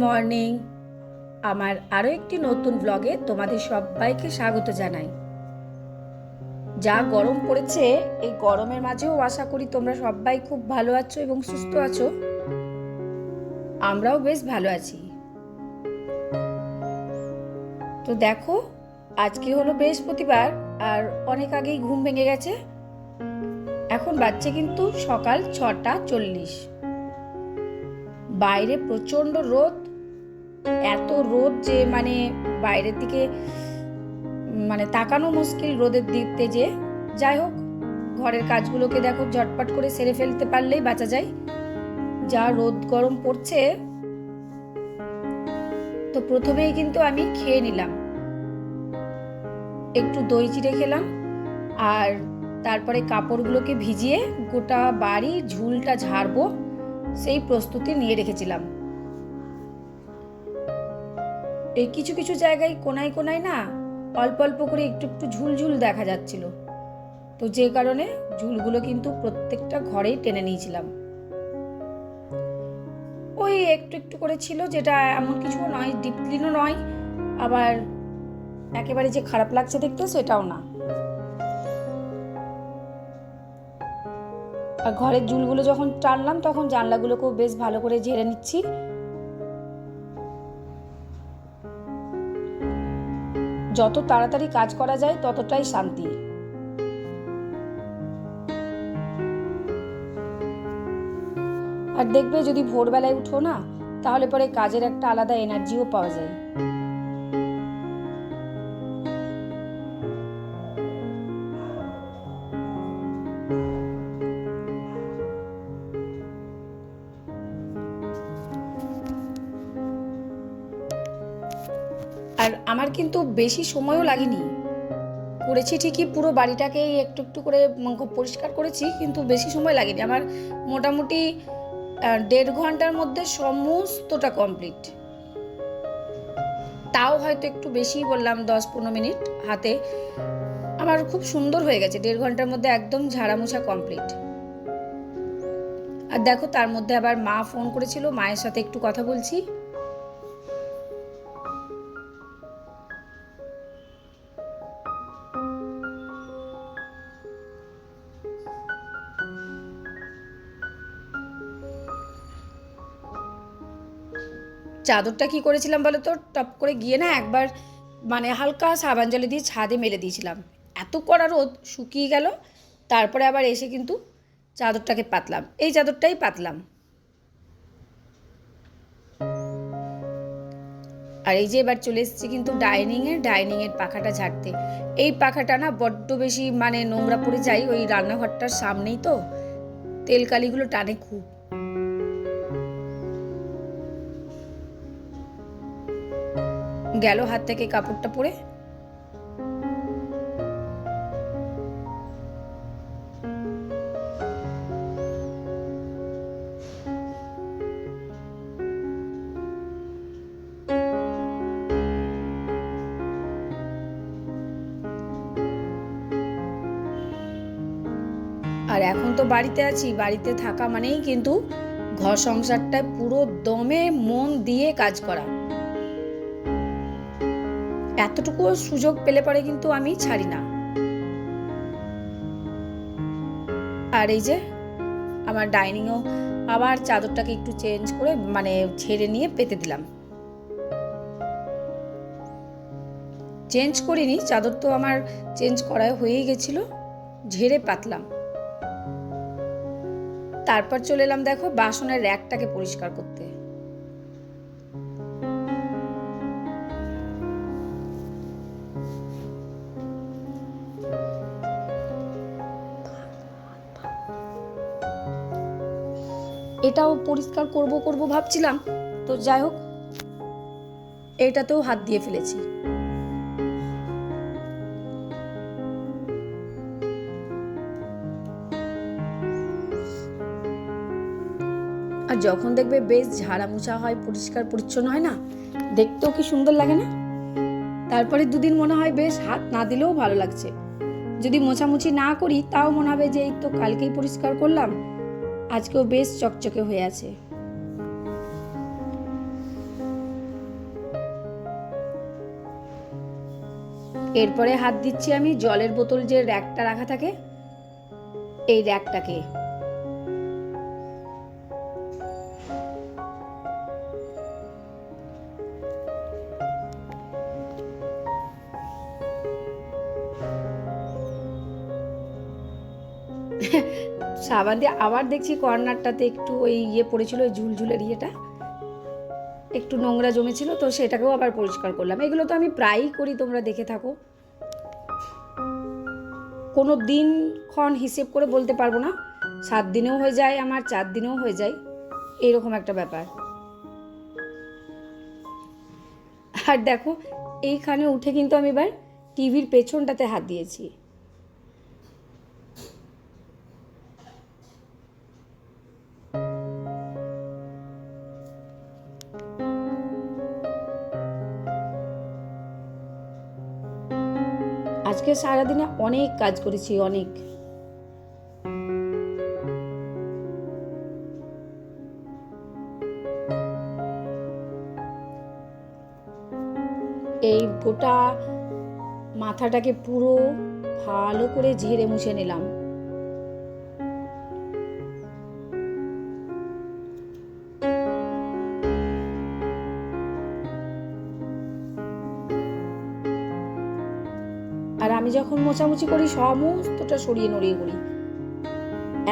Morning. আমার আরও একটি নতুন ব্লগে তোমাদের সবাইকে স্বাগত জানাই। যা গরম পড়েছে, এই গরমের মাঝেও আশা করি তোমরা সবাই খুব ভালো আছো এবং সুস্থ আছো। আমরাও বেশ ভালো আছি। তো দেখো, আজকে হলো বৃহস্পতিবার আর অনেক আগেই ঘুম ভেঙে গেছে। এখন বাজছে কিন্তু সকাল 6:40। বাইরে প্রচণ্ড রোদ, এত রোদ যে বাইরের দিকে তাকানো মুশকিল রোদের দিকতে। যে যাই হোক, ঘরের কাজগুলোকে দেখো ঝটপট করে সেরে ফেলতে পারলেই বাঁচা যায়। যা রোদ গরম পড়ছে। তো প্রথমেই কিন্তু আমি খেয়ে নিলাম, একটু দই চিড়ে খেলাম, আর তারপরে কাপড়গুলোকে ভিজিয়ে গোটা বাড়ি ঝুলটা ঝাড়বো সেই প্রস্তুতি নিয়ে রেখেছিলাম। এই কিছু কিছু জায়গায় কোনায় কোনায় না অল্প অল্প করে একটু একটু ঝুলঝুল দেখা যাচ্ছিল, তো যে কারণে ঝুলগুলো কিন্তু প্রত্যেকটা ঘরেই টেনে নিয়েছিলাম। ওই একটু একটু করে ছিল, যেটা এমন কিছু নয়, ডিপ ক্লিনও নয়, আবার একেবারে যে খারাপ লাগছে দেখতে সেটাও না। আর ঘরের ঝুলগুলো যখন টানলাম তখন জানলাগুলোকেও বেশ ভালো করে ঝেড়ে নিচ্ছি। যত তাড়াতাড়ি কাজ করা যায় ততটাই শান্তি। আর দেখবে, যদি ভোরবেলায় উঠো না, তাহলে পরে কাজের একটা আলাদা এনার্জিও পাওয়া যায়। আর আমার কিন্তু বেশি সময়ও লাগেনি, করেছি ঠিকই, পুরো বাড়িটাকে একটু একটু করে পরিষ্কার করেছি, কিন্তু বেশি সময় লাগেনি আমার। মোটামুটি 1.5 ঘন্টার মধ্যে সমস্তটা কমপ্লিট। তাও হয়তো একটু বেশি বললাম, 10-15 মিনিট হাতে। আমার খুব সুন্দর হয়ে গেছে, 1.5 ঘন্টার মধ্যে একদম ঝাড়া মোছা কমপ্লিট। আর দেখো, তার মধ্যে আবার মা ফোন করেছিল, মায়ের সাথে একটু কথা বলছি। চাদরটা কি করেছিলাম বলো তো, টপ করে গিয়ে না একবার হালকা সাবান জলে দিয়ে ছাদে মেলে দিয়েছিলাম। এত কড়া রোদ, শুকিয়ে গেল। তারপরে আবার এসে কিন্তু চাদরটাকে পাতলাম, এই চাদরটাই পাতলাম। আর এই যে এবার চলে এসেছি কিন্তু ডাইনিংয়ের পাখাটা ঝাড়তে। এই পাখাটা না বড্ড বেশি নোংরা পড়ে যায়, ওই রান্নাঘরটার সামনেই তো, তেলকালিগুলো টানে খুব। গেল হাত থেকে কাপড়টা পরে। আর এখন তো বাড়িতে আছি, বাড়িতে থাকা মানেই কিন্তু ঘর সংসারটা পুরো দমে মন দিয়ে কাজ করা। এতটুকু সুযোগ পেলে পরে কিন্তু আমি ছাড়ি না। আর এই যে আমার ডাইনিংও আবার চাদরটাকে একটু চেঞ্জ করে ঝেড়ে নিয়ে পেতে দিলাম। চেঞ্জ করিনি, চাদর তো আমার চেঞ্জ করা হয়েই গেছিল, ঝেড়ে পাতলাম। তারপর চলে এলাম দেখো বাসনের র্যাকটাকে পরিষ্কার করতে। এটাও পরিষ্কার করব ভাবছিলাম, তো যাই হোক, এটাতেও হাত দিয়ে ফেলেছি। আর যখন দেখবে বেশ ঝাড়া মোছা হয়, পরিষ্কার পরিচ্ছন্ন হয় না, দেখতেও কি সুন্দর লাগে না? তারপরে দুদিন মনে হয় বেশ হাত না দিলেও ভালো লাগছে। যদি মোছামুছি না করি তাও মনে হবে যে এই তো কালকেই পরিষ্কার করলাম, আজকেও বেশ চকচকে হয়ে আছে। এরপরে হাত দিচ্ছি আমি জলের বোতল যে র্যাকটা রাখা থাকে এই র্যাকটাকে। সাবান দিয়ে আবার দেখছি কর্নারটাতে একটু ওই পড়েছিল, ওই ঝুলঝুলের একটু নোংরা জমেছিল, তো সেটাকেও আবার পরিষ্কার করলাম। এগুলো তো আমি প্রায়ই করি, তোমরা দেখে থাকো। কোনো দিনক্ষণ হিসেব করে বলতে পারবো না, 7 দিনেও হয়ে যায় আমার, 4 দিনেও হয়ে যায়, এরকম একটা ব্যাপার। আর দেখো এইখানে উঠে কিন্তু আমি এবার টিভির পেছনটাতে হাত দিয়েছি। আজকে সারাদিনে অনেক কাজ করেছি, অনেক। এই গোটা মাথাটাকে পুরো ভালো করে ঝেড়ে মুছে নিলাম। আর আমি যখন মোছামুছি করি সমস্তটা সরিয়ে নড়িয়ে করি,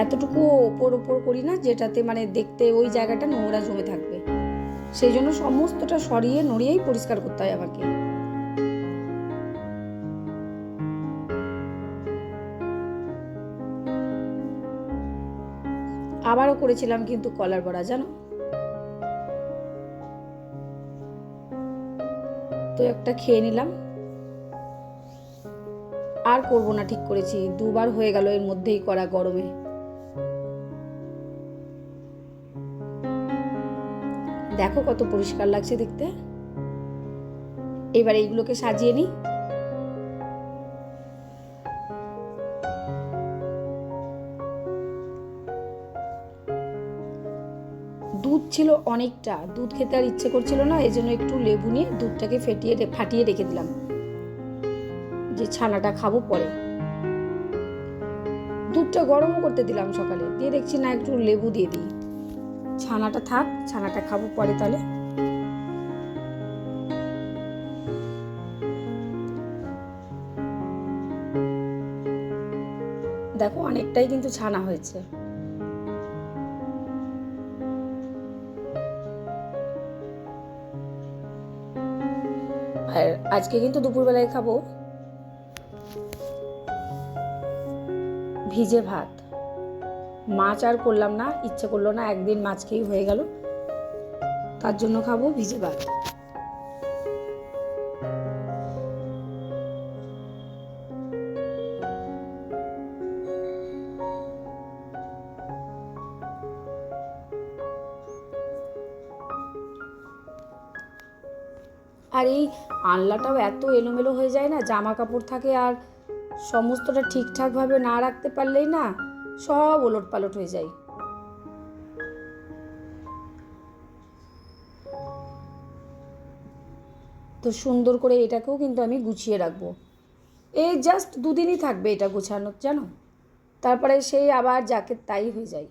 এতটুকু ওপর ওপর করি না যেটাতে মানে দেখতে ওই জায়গাটা নোংরা জমে থাকবে, সেই জন্য সমস্তটা সরিয়ে নড়িয়েই পরিষ্কার করতে হয় আমাকে। আবারও করেছিলাম কিন্তু কলার বড়া, জানো তো, একটা খেয়ে নিলাম। আর করবো না ঠিক করেছি, 2 বার হয়ে গেল এর মধ্যেই করা গরমে। দেখো কত পরিষ্কার লাগছে দেখতে। এবার এইগুলোকে সাজিয়ে নিই। দুধ ছিল অনেকটা, দুধ খেতে আর ইচ্ছে করছিল না, এই জন্য একটু লেবু নিয়ে দুধটাকে ফাটিয়ে রেখে দিলাম, যে ছানাটা খাবো পরে। দুধটা গরমও করতে দিলাম সকালে, দিয়ে দেখছি না একটু লেবু দিয়ে দিই, ছানাটা থাক, ছানাটা খাবো পরে তাহলে। দেখো অনেকটাই কিন্তু ছানা হয়েছে। আর আজকে কিন্তু দুপুরবেলায় খাবো ভিজে ভাত। মাছ আর করলাম না, ইচ্ছে করলো না, একদিন মাছ খেয়েই হয়ে গেল, তার জন্য খাবো ভিজে ভাত। আর এই আনলাটাও এত এলোমেলো হয়ে যায় না, জামা কাপড় থাকে আর সমস্তটা ঠিকঠাকভাবে না রাখতে পারলেই না সব ওলট পালট হয়ে যায়। তো সুন্দর করে এটাকেও কিন্তু আমি গুছিয়ে রাখবো। এই জাস্ট 2 দিনই থাকবে এটা গোছানো, জানো, তারপরে সেই আবার যাকে তাই হয়ে যায়।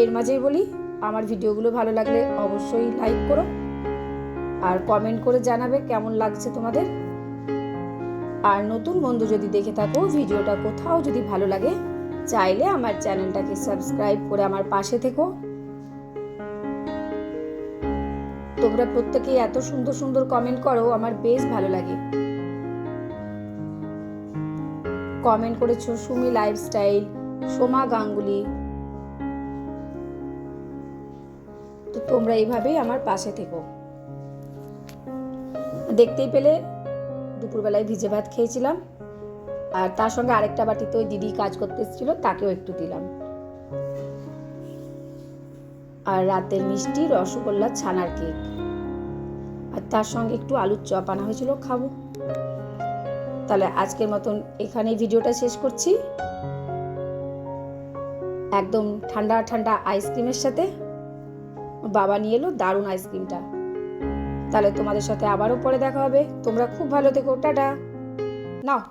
এর মাঝেই বলি, আমার ভিডিওগুলো ভালো লাগলে অবশ্যই লাইক করো আর কমেন্ট করে জানাবে কেমন লাগছে তোমাদের। আর নতুন বন্ধু যদি দেখে থাকো ভিডিওটা কোথাও যদি ভালো লাগে, চাইলে আমার চ্যানেলটাকে সাবস্ক্রাইব করে আমার পাশে থেকো। তোমরা প্রত্যেকেই এত সুন্দর সুন্দর কমেন্ট করো, আমার বেশ ভালো লাগে। কমেন্ট করেছো সুমি লাইফস্টাইল, সোমা গাঙ্গুলি, তো তোমরা এইভাবেই আমার পাশে থেকো। দেখতেই পেলে দুপুরবেলায় ভিজে ভাত খেয়েছিলাম, আর তার সঙ্গে আরেকটা বাটিতে ওই দিদি কাজ করতে এসেছিলো, তাকেও একটু দিলাম। আর রাতের মিষ্টি রসগোল্লা ছানার কেক, আর তার সঙ্গে একটু আলুর চপ আনা হয়েছিল, খাবো। তাহলে আজকের মতন এখানেই ভিডিওটা শেষ করছি, একদম ঠান্ডা ঠান্ডা আইসক্রিমের সাথে। বাবা নিয়ে এলো দারুণ আইসক্রিমটা। তাহলে তোমাদের সাথে আবারও পরে দেখা হবে। তোমরা খুব ভালো থেকো, টাটা। নাও।